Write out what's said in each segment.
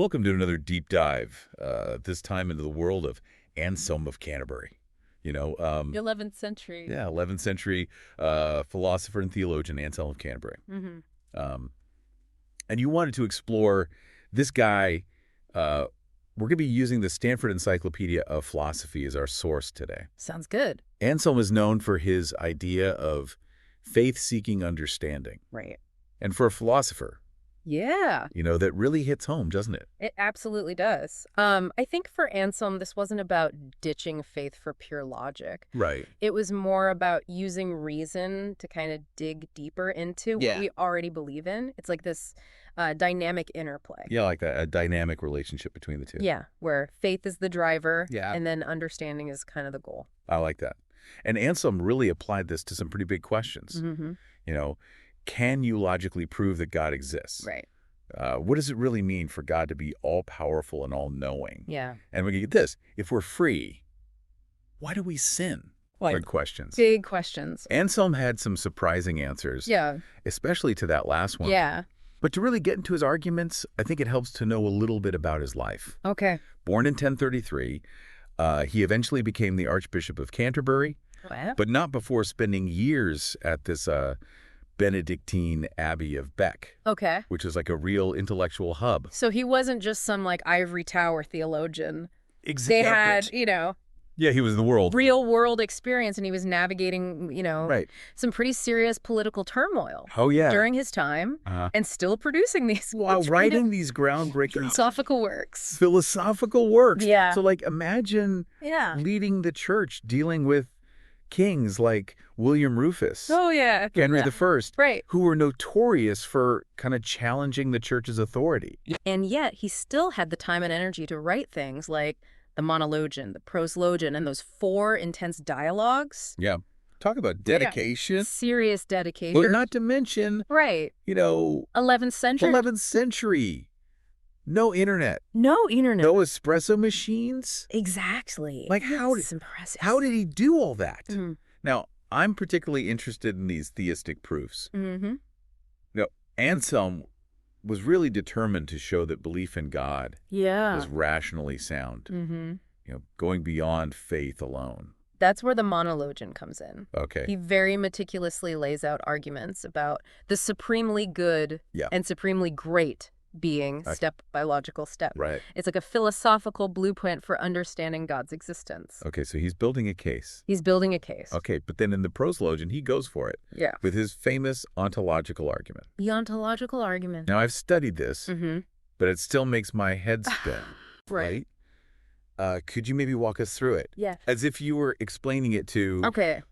Welcome to another deep dive, this time into the world of Anselm of Canterbury. The 11th century. Yeah, 11th century philosopher and theologian Anselm of Canterbury. Um, and you wanted to explore this guy. We're going to be using the Stanford Encyclopedia of Philosophy as our source today. Sounds good. Anselm is known for his idea of faith-seeking understanding. Right. And for a philosopher, Yeah, that really hits home, doesn't it? it absolutely does. I think for Anselm, this wasn't about ditching faith for pure logic. Right. It was more about using reason to kind of dig deeper into what we already believe in. It's like this dynamic interplay. Yeah, like that, a dynamic relationship between the two. Yeah, where faith is the driver, Yeah. and then understanding is kind of the goal. I like that. And Anselm really applied this to some pretty big questions. Mm-hmm. Can you logically prove that God exists? Right. What does it really mean for God to be all-powerful and all-knowing? Yeah. And we get this. If we're free, why do we sin? Like, Big questions. big questions. Anselm had some surprising answers. Yeah. Especially to that last one. Yeah. But to really get into his arguments, I think it helps to know a little bit about his life. Okay. Born in 1033, he eventually became the Archbishop of Canterbury, Well. but not before spending years at this Benedictine Abbey of Bec, Okay. which is like a real intellectual hub. So he wasn't just some like ivory tower theologian. Exactly. They had, Yeah, he was in the world. real world experience, and he was navigating, Right. some pretty serious political turmoil Oh, yeah. during his time, and still producing these While writing these groundbreaking philosophical works. philosophical works. Yeah. So, imagine Yeah. leading the church, dealing with kings like William Rufus, Oh, yeah. Henry Yeah. I, Right. who were notorious for kind of challenging the church's authority. And yet he still had the time and energy to write things like the monologian, the proslogian, and those 4 intense dialogues. Yeah. Talk about dedication. Serious dedication. But not to mention, Right. 11th century. 11th century. No internet. No internet. No espresso machines. Exactly. It's impressive. How did he do all that? Mm-hmm. Now, I'm particularly interested in these theistic proofs. Mm-hmm. Anselm was really determined to show that belief in God Yeah. was rationally sound, Mm-hmm. going beyond faith alone. That's where the monologian comes in. Okay. He very meticulously lays out arguments about the supremely good Yeah. and supremely great being step by logical step. Right. It's like a philosophical blueprint for understanding God's existence. Okay, so he's building a case. He's building a case. Okay, but then in the proslogian, he goes for it Yeah. with his famous ontological argument. The ontological argument. Now, I've studied this, Mm-hmm. but it still makes my head spin, Right. Could you maybe walk us through it? Yeah. As if you were explaining it to Okay.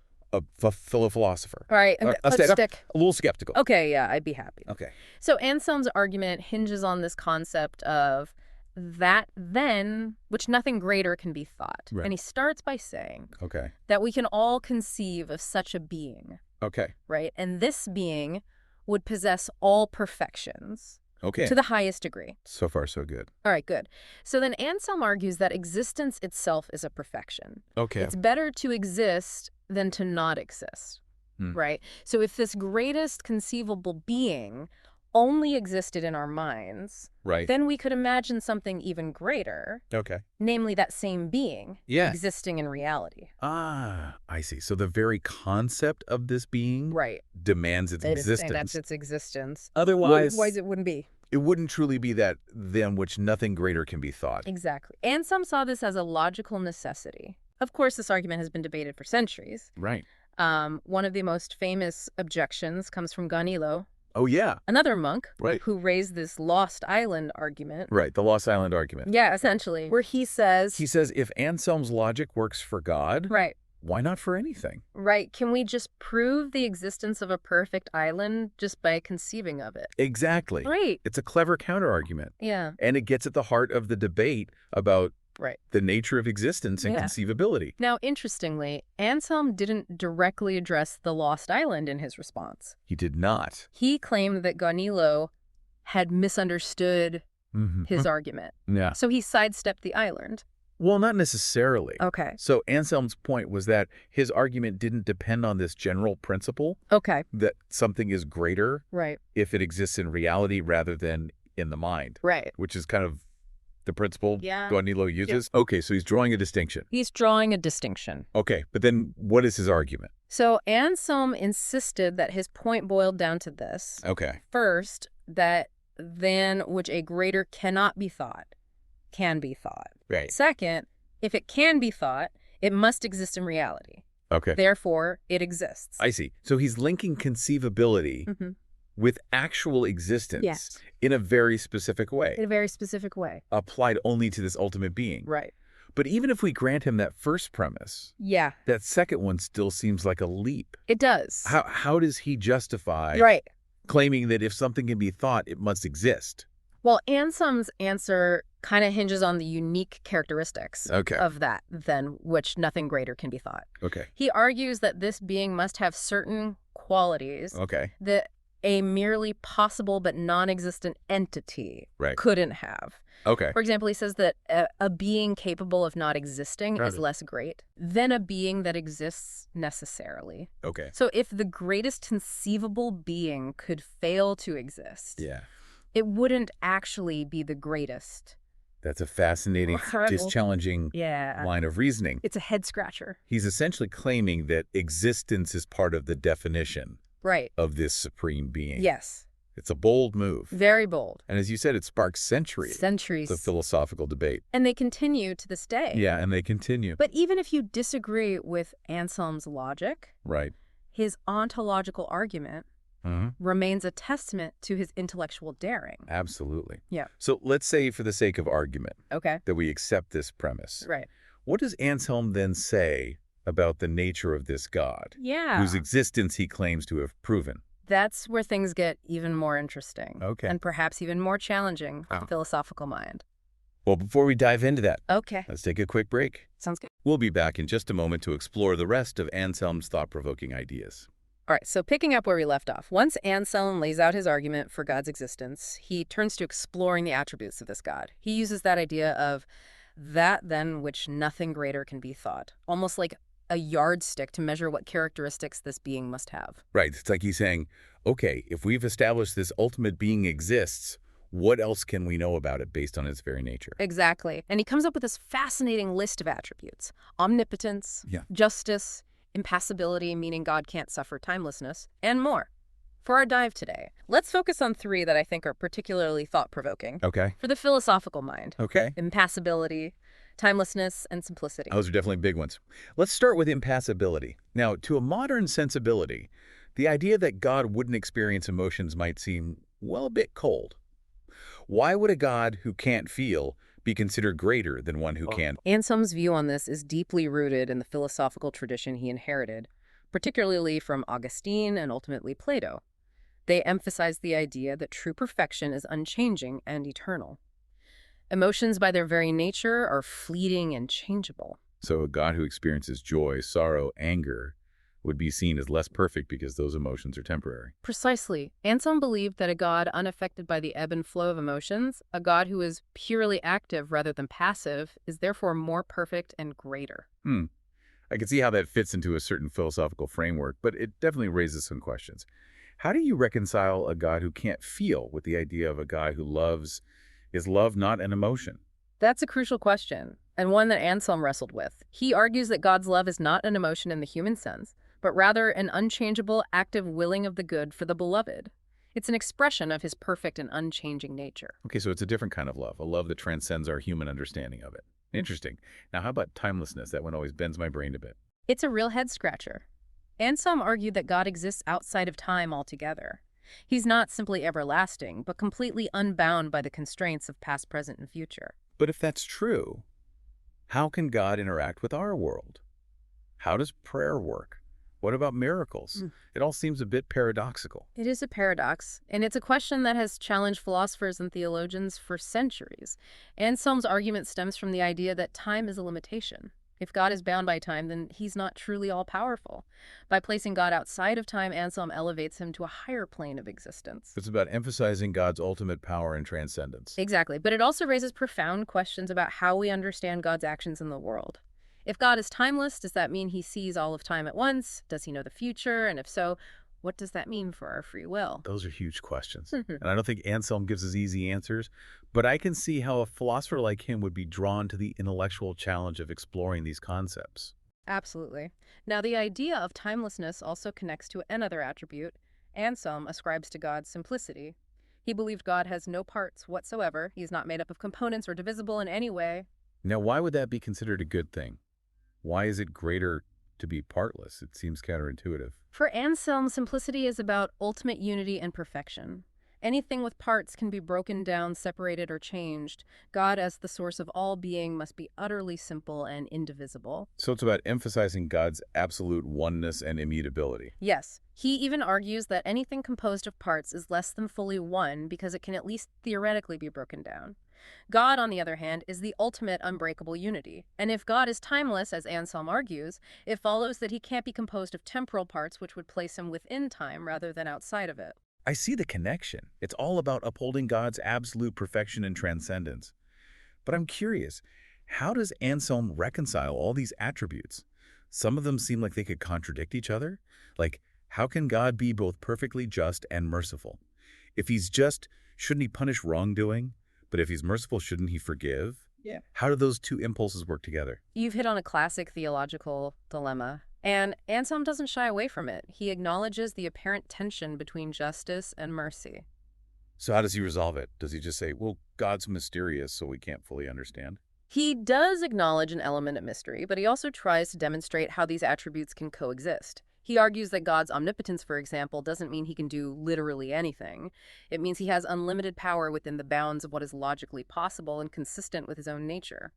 a fellow philosopher. All right. A Let's stick. little skeptical. Okay, yeah, I'd be happy. Okay. So Anselm's argument hinges on this concept of that then, which nothing greater can be thought. Right. And he starts by saying Okay. that we can all conceive of such a being, Okay. right? And this being would possess all perfections Okay. to the highest degree. So far, so good. All right, good. So then Anselm argues that existence itself is a perfection. Okay. It's better to exist than to not exist, right? So if this greatest conceivable being only existed in our minds, Right. then we could imagine something even greater, Okay. namely that same being Yeah. existing in reality. Ah, I see. So the very concept of this being Right. demands its existence. That's its existence. Otherwise, Otherwise, it wouldn't be. it wouldn't truly be that than which nothing greater can be thought. Exactly. Anselm saw this as a logical necessity. Of course, this argument has been debated for centuries. Right. One of the most famous objections comes from Ganilo, Oh, yeah. another monk, Right. who raised this lost island argument. Right. The Lost Island argument. Yeah, essentially. Where he says, He says if Anselm's logic works for God, right, why not for anything? right, can we just prove the existence of a perfect island just by conceiving of it? Exactly. Right. It's a clever counterargument. Yeah. And it gets at the heart of the debate about Right. the nature of existence and Yeah. conceivability. Now, interestingly, Anselm didn't directly address the lost island in his response. He did not. He claimed that Ganilo had misunderstood Mm-hmm. his argument. Yeah. So he sidestepped the island. Well, not necessarily. Okay. So Anselm's point was that his argument didn't depend on this general principle Okay. that something is greater Right. if it exists in reality rather than in the mind, Right. which is kind of the principle Yeah. Guadagnino uses? Okay, so he's drawing a distinction. He's drawing a distinction. Okay, but then what is his argument? So Anselm insisted that his point boiled down to this. Okay. First, that than which a greater cannot be thought, can be thought. Right. Second, if it can be thought, it must exist in reality. Okay. Therefore, it exists. I see. So he's linking conceivability with actual existence Yes. in a very specific way, In a very specific way. applied only to this ultimate being. Right. But even if we grant him that first premise, Yeah, that second one still seems like a leap. it does. How does he justify Right. claiming that if something can be thought, it must exist? Well, Anselm's answer kind of hinges on the unique characteristics Okay. of that than which nothing greater can be thought. Okay. He argues that this being must have certain qualities Okay. that a merely possible but non-existent entity Right. couldn't have. Okay. For example, he says that a being capable of not existing Got is it. less great than a being that exists necessarily. Okay. So if the greatest conceivable being could fail to exist, Yeah. it wouldn't actually be the greatest. That's a fascinating, Incredible. challenging Yeah. line of reasoning. It's a head scratcher. He's essentially claiming that existence is part of the definition Right. of this supreme being. Yes. It's a bold move. Very bold. And as you said, it sparks centuries Centuries. of philosophical debate. And they continue to this day. Yeah, and they continue. But even if you disagree with Anselm's logic, Right. his ontological argument remains a testament to his intellectual daring. Absolutely. Yeah. So let's say, for the sake of argument, Okay. that we accept this premise. Right. What does Anselm then say about the nature of this God, Yeah. whose existence he claims to have proven? That's where things get even more interesting. Okay. And perhaps even more challenging for the philosophical mind. Well, before we dive into that, Okay. let's take a quick break. Sounds good. We'll be back in just a moment to explore the rest of Anselm's thought-provoking ideas. All right, so picking up where we left off, once Anselm lays out his argument for God's existence, he turns to exploring the attributes of this God. He uses that idea of that than which nothing greater can be thought, almost like a yardstick to measure what characteristics this being must have. Right. It's like he's saying, okay, if we've established this ultimate being exists, what else can we know about it based on its very nature? Exactly. And he comes up with this fascinating list of attributes: omnipotence, justice, impassibility, meaning God can't suffer timelessness, and more. For our dive today, let's focus on three that I think are particularly thought-provoking Okay. for the philosophical mind: Okay. impassibility, timelessness, and simplicity. Those are definitely big ones. Let's start with impassibility. Now, to a modern sensibility, the idea that God wouldn't experience emotions might seem, well, a bit cold. Why would a God who can't feel be considered greater than one who can? Anselm's view on this is deeply rooted in the philosophical tradition he inherited, particularly from Augustine and ultimately Plato. They emphasize the idea that true perfection is unchanging and eternal. Emotions by their very nature are fleeting and changeable. So a God who experiences joy, sorrow, anger would be seen as less perfect because those emotions are temporary. Precisely. Anselm believed that a God unaffected by the ebb and flow of emotions, a God who is purely active rather than passive, is therefore more perfect and greater. I can see how that fits into a certain philosophical framework, but it definitely raises some questions. How do you reconcile a God who can't feel with the idea of a God who loves? Is love not an emotion? That's a crucial question, and one that Anselm wrestled with. He argues that God's love is not an emotion in the human sense, but rather an unchangeable, active willing of the good for the beloved. It's an expression of his perfect and unchanging nature. Okay, so it's a different kind of love, a love that transcends our human understanding of it. Interesting. Now, how about timelessness? That one always bends my brain a bit. It's a real head-scratcher. Anselm argued that God exists outside of time altogether. He's not simply everlasting, but completely unbound by the constraints of past, present, and future. But if that's true, how can God interact with our world? How does prayer work? What about miracles? It all seems a bit paradoxical. It is a paradox, and it's a question that has challenged philosophers and theologians for centuries. Anselm's argument stems from the idea that time is a limitation. If God is bound by time, then he's not truly all-powerful. By placing God outside of time, Anselm elevates him to a higher plane of existence. It's about emphasizing God's ultimate power and transcendence. Exactly, but it also raises profound questions about how we understand God's actions in the world. If God is timeless, does that mean he sees all of time at once? Does he know the future? And if so, What does that mean for our free will? Those are huge questions. And I don't think Anselm gives us easy answers, but I can see how a philosopher like him would be drawn to the intellectual challenge of exploring these concepts. Absolutely. Now, the idea of timelessness also connects to another attribute. Anselm ascribes to God simplicity. He believed God has no parts whatsoever. He's not made up of components or divisible in any way. Now, why would that be considered a good thing? Why is it greater to be partless? It seems counterintuitive. For Anselm, simplicity is about ultimate unity and perfection. Anything with parts can be broken down, separated, or changed. God, as the source of all being, must be utterly simple and indivisible. So it's about emphasizing God's absolute oneness and immutability. Yes, he even argues that anything composed of parts is less than fully one because it can at least theoretically be broken down. God, on the other hand, is the ultimate unbreakable unity. And if God is timeless, as Anselm argues, it follows that he can't be composed of temporal parts, which would place him within time rather than outside of it. I see the connection. It's all about upholding God's absolute perfection and transcendence. But I'm curious, how does Anselm reconcile all these attributes? Some of them seem like they could contradict each other. Like, how can God be both perfectly just and merciful? If he's just, shouldn't he punish wrongdoing? But if he's merciful, shouldn't he forgive? Yeah. How do those two impulses work together? You've hit on a classic theological dilemma. And Anselm doesn't shy away from it. He acknowledges the apparent tension between justice and mercy. So how does he resolve it? Does he just say, well, God's mysterious, so we can't fully understand? He does acknowledge an element of mystery, but he also tries to demonstrate how these attributes can coexist. He argues that God's omnipotence, for example, doesn't mean he can do literally anything. It means he has unlimited power within the bounds of what is logically possible and consistent with his own nature.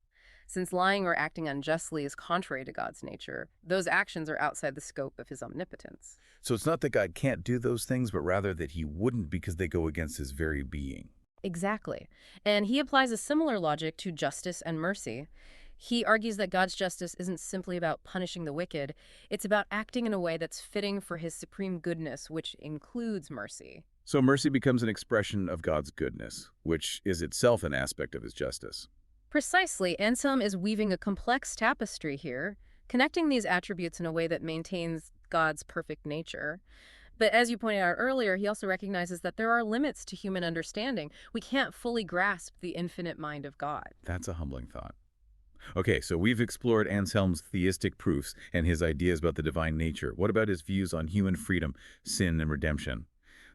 Since lying or acting unjustly is contrary to God's nature, those actions are outside the scope of his omnipotence. So it's not that God can't do those things, but rather that he wouldn't because they go against his very being. Exactly. And he applies a similar logic to justice and mercy. He argues that God's justice isn't simply about punishing the wicked, it's about acting in a way that's fitting for his supreme goodness, which includes mercy. So mercy becomes an expression of God's goodness, which is itself an aspect of his justice. Precisely, Anselm is weaving a complex tapestry here, connecting these attributes in a way that maintains God's perfect nature. But as you pointed out earlier, he also recognizes that there are limits to human understanding. We can't fully grasp the infinite mind of God. That's a humbling thought. Okay, so we've explored Anselm's theistic proofs and his ideas about the divine nature. What about his views on human freedom, sin, and redemption?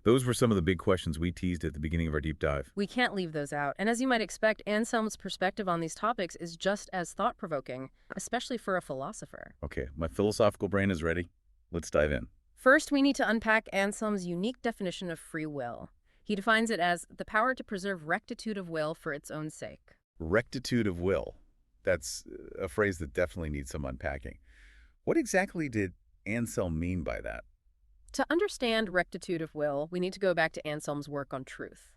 Those were some of the big questions we teased at the beginning of our deep dive. We can't leave those out. And as you might expect, Anselm's perspective on these topics is just as thought-provoking, especially for a philosopher. Okay, my philosophical brain is ready. Let's dive in. First, we need to unpack Anselm's unique definition of free will. He defines it as the power to preserve rectitude of will for its own sake. Rectitude of will. That's a phrase that definitely needs some unpacking. What exactly did Anselm mean by that? To understand rectitude of will, we need to go back to Anselm's work on truth.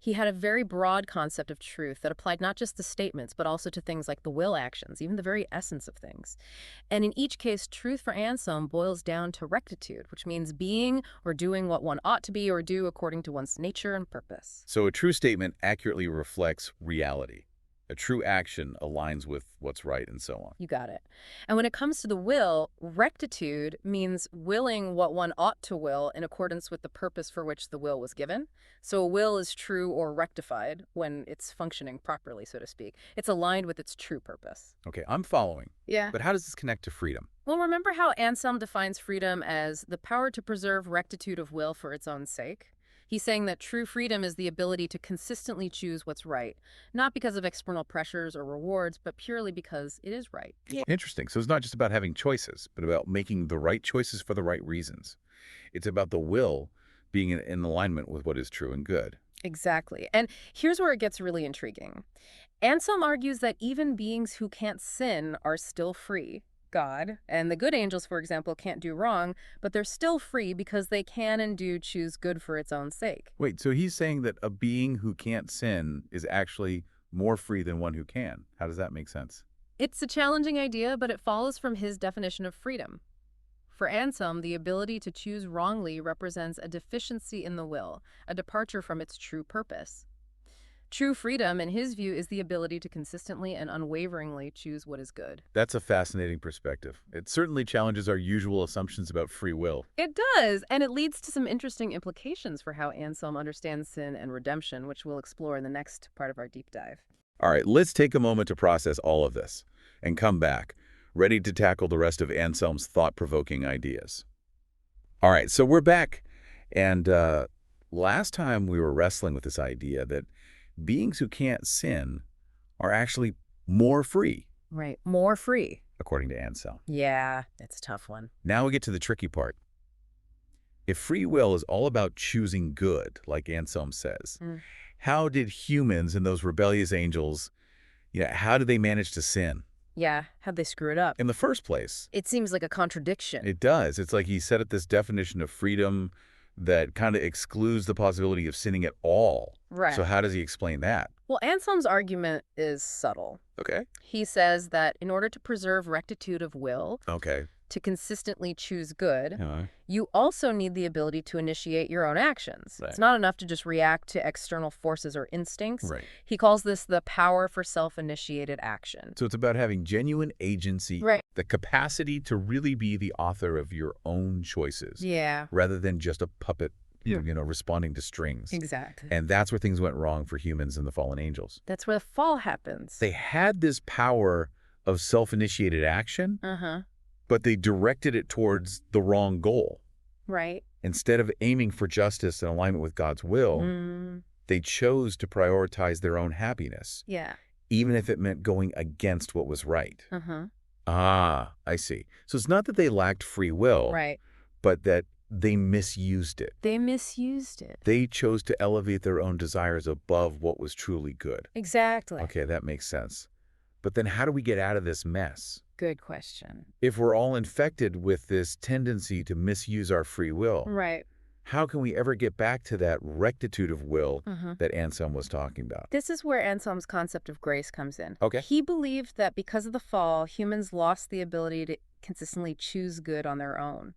He had a very broad concept of truth that applied not just to statements, but also to things like the will actions, even the very essence of things. And in each case, truth for Anselm boils down to rectitude, which means being or doing what one ought to be or do according to one's nature and purpose. So a true statement accurately reflects reality. A true action aligns with what's right and so on. You got it. And when it comes to the will, rectitude means willing what one ought to will in accordance with the purpose for which the will was given. So a will is true or rectified when it's functioning properly, so to speak. It's aligned with its true purpose. Okay, I'm following. Yeah. But how does this connect to freedom? Well, remember how Anselm defines freedom as the power to preserve rectitude of will for its own sake? He's saying that true freedom is the ability to consistently choose what's right, not because of external pressures or rewards, but purely because it is right. Yeah. Interesting. So it's not just about having choices, but about making the right choices for the right reasons. It's about the will being in alignment with what is true and good. Exactly. And here's where it gets really intriguing. Anselm argues that even beings who can't sin are still free. God and the good angels, for example, can't do wrong, but they're still free because they can and do choose good for its own sake. Wait, so he's saying that a being who can't sin is actually more free than one who can. How does that make sense? It's a challenging idea, but it follows from his definition of freedom. For Anselm, the ability to choose wrongly represents a deficiency in the will, a departure from its true purpose. True freedom, in his view, is the ability to consistently and unwaveringly choose what is good. That's a fascinating perspective. It certainly challenges our usual assumptions about free will. It does, and it leads to some interesting implications for how Anselm understands sin and redemption, which we'll explore in the next part of our deep dive. All right, let's take a moment to process all of this and come back, ready to tackle the rest of Anselm's thought-provoking ideas. All right, so we're back, and last time we were wrestling with this idea that beings who can't sin are actually more free, Right, more free. according to Anselm. Yeah, it's a tough one. Now we get to the tricky part. If free will is all about choosing good, like Anselm says, how did humans and those rebellious angels, how did they manage to sin Yeah, how'd they screw it up? in the first place? It seems like a contradiction. It does. It's like he set up this definition of freedom that kind of excludes the possibility of sinning at all. Right. So how does he explain that? Well, Anselm's argument is subtle. Okay. He says that in order to preserve rectitude of will, Okay. to consistently choose good, Uh, you also need the ability to initiate your own actions. Right. It's not enough to just react to external forces or instincts. right. He calls this the power for self-initiated action. So it's about having genuine agency, Right. the capacity to really be the author of your own choices, Yeah, rather than just a puppet, responding to strings. exactly. And that's where things went wrong for humans and the fallen angels. That's where the fall happens. They had this power of self-initiated action, Uh-huh. but they directed it towards the wrong goal. Right. Instead of aiming for justice and alignment with God's will, they chose to prioritize their own happiness, Yeah. even if it meant going against what was right. Uh-huh. Ah, I see. So it's not that they lacked free will, Right. but that they misused it. They misused it. They chose to elevate their own desires above what was truly good. Exactly. Okay, that makes sense. But then how do we get out of this mess? Good question. If we're all infected with this tendency to misuse our free will, Right. how can we ever get back to that rectitude of will Uh-huh. that Anselm was talking about? This is where Anselm's concept of grace comes in. Okay. He believed that because of the fall, humans lost the ability to consistently choose good on their own.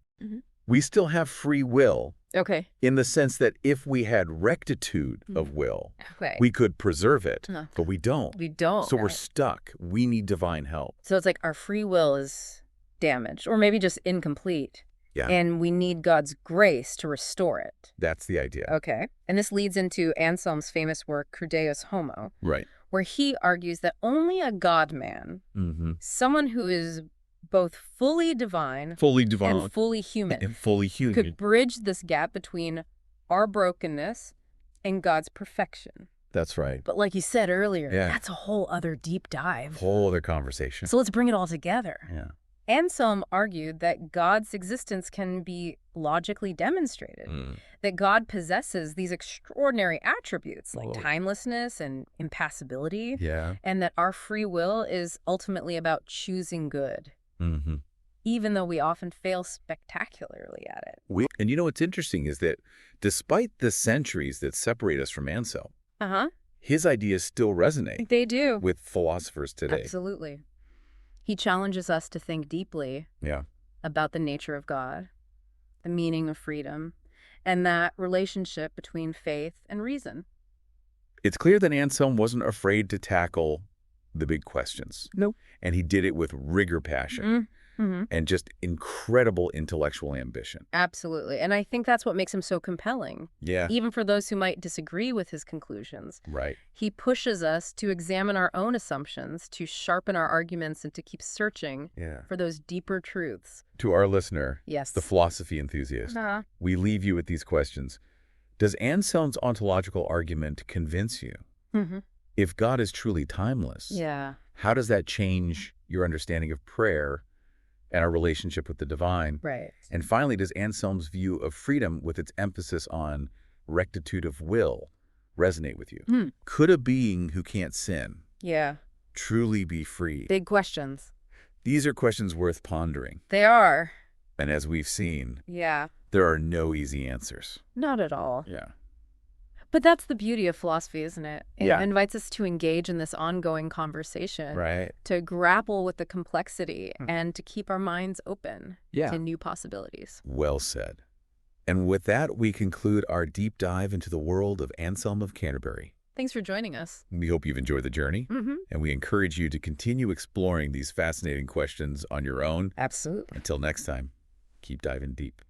We still have free will Okay. in the sense that if we had rectitude of will, Okay. we could preserve it, No. but we don't. We don't. So we're right? stuck. We need divine help. So it's like our free will is damaged or maybe just incomplete. Yeah. And we need God's grace to restore it. That's the idea. Okay. And this leads into Anselm's famous work, Crudeus Homo, Right. where he argues that only a God-man, Mm-hmm. someone who is both fully divine Fully divine and fully human, and fully human. could bridge this gap between our brokenness and God's perfection. That's right. But like you said earlier, Yeah. that's a whole other deep dive. Whole other conversation. So let's bring it all together. Yeah. Anselm argued that God's existence can be logically demonstrated, that God possesses these extraordinary attributes like Whoa. timelessness and impassibility, Yeah. and that our free will is ultimately about choosing good, Mm-hmm. even though we often fail spectacularly at it. And you know what's interesting is that despite the centuries that separate us from Anselm, Uh-huh. his ideas still resonate They do. with philosophers today. Absolutely. He challenges us to think deeply Yeah. about the nature of God, the meaning of freedom, and that relationship between faith and reason. It's clear that Anselm wasn't afraid to tackle the big questions. Nope. And he did it with rigor, passion, Mm-hmm. and just incredible intellectual ambition. Absolutely. And I think that's what makes him so compelling, Yeah. even for those who might disagree with his conclusions. Right. He pushes us to examine our own assumptions, to sharpen our arguments, and to keep searching Yeah. for those deeper truths. To our listener, Yes. the philosophy enthusiast, Uh-huh. we leave you with these questions. Does Anselm's ontological argument convince you? Mm-hmm. If God is truly timeless, Yeah. how does that change your understanding of prayer and our relationship with the divine? Right. And finally, does Anselm's view of freedom with its emphasis on rectitude of will resonate with you? Could a being who can't sin Yeah. truly be free? Big questions. These are questions worth pondering. They are. And as we've seen, Yeah. there are no easy answers. Not at all. Yeah. But that's the beauty of philosophy, isn't it? It Yeah. invites us to engage in this ongoing conversation, Right. to grapple with the complexity, and to keep our minds open Yeah. to new possibilities. Well said. And with that, we conclude our deep dive into the world of Anselm of Canterbury. Thanks for joining us. We hope you've enjoyed the journey, Mm-hmm. and we encourage you to continue exploring these fascinating questions on your own. Absolutely. Until next time, keep diving deep.